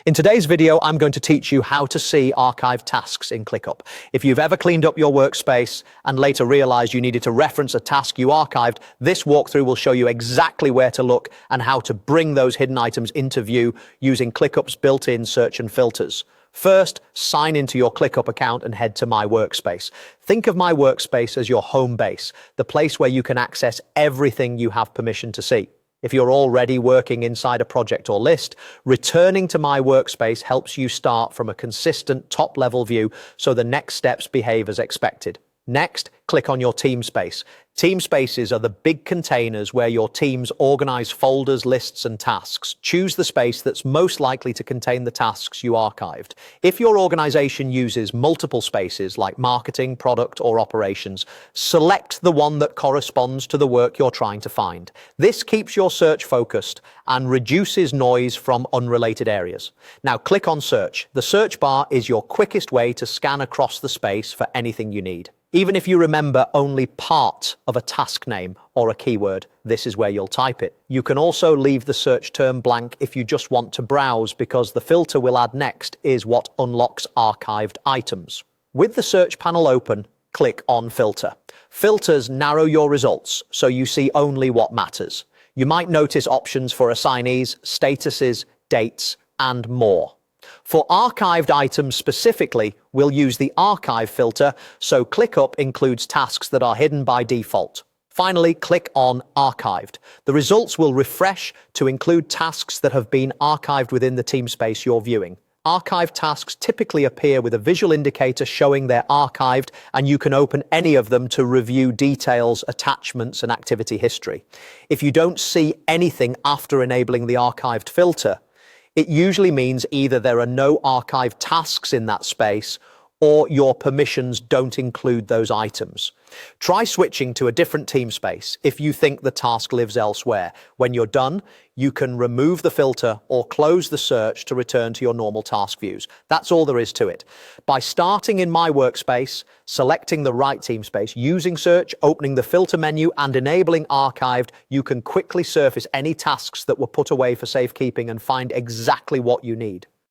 In today's video, I'm going to teach you how to see archived tasks in ClickUp. If you've ever cleaned up your workspace and later realized you needed to reference a task you archived, this walkthrough will show you exactly where to look and how to bring those hidden items into view using ClickUp's built-in search and filters. First, sign into your ClickUp account and head to My Workspace. Think of My Workspace as your home base, the place where you can access everything you have permission to see. If you're already working inside a project or list, returning to My Workspace helps you start from a consistent top-level view so the next steps behave as expected. Next, click on your team space. Team spaces are the big containers where your teams organize folders, lists, and tasks. Choose the space that's most likely to contain the tasks you archived. If your organization uses multiple spaces like marketing, product, or operations, select the one that corresponds to the work you're trying to find. This keeps your search focused and reduces noise from unrelated areas. Now click on Search. The search bar is your quickest way to scan across the space for anything you need. Even if you remember only part of a task name or a keyword, this is where you'll type it. You can also leave the search term blank if you just want to browse, because the filter we'll add next is what unlocks archived items. With the search panel open, click on Filter. Filters narrow your results so you see only what matters. You might notice options for assignees, statuses, dates, and more. For archived items specifically, we'll use the Archive filter, so ClickUp includes tasks that are hidden by default. Finally, click on Archived. The results will refresh to include tasks that have been archived within the team space you're viewing. Archived tasks typically appear with a visual indicator showing they're archived, and you can open any of them to review details, attachments, and activity history. If you don't see anything after enabling the Archived filter, it usually means either there are no archived tasks in that space or your permissions don't include those items. Try switching to a different team space if you think the task lives elsewhere. When you're done, you can remove the filter or close the search to return to your normal task views. That's all there is to it. By starting in My Workspace, selecting the right team space, using search, opening the filter menu, and enabling archived, you can quickly surface any tasks that were put away for safekeeping and find exactly what you need.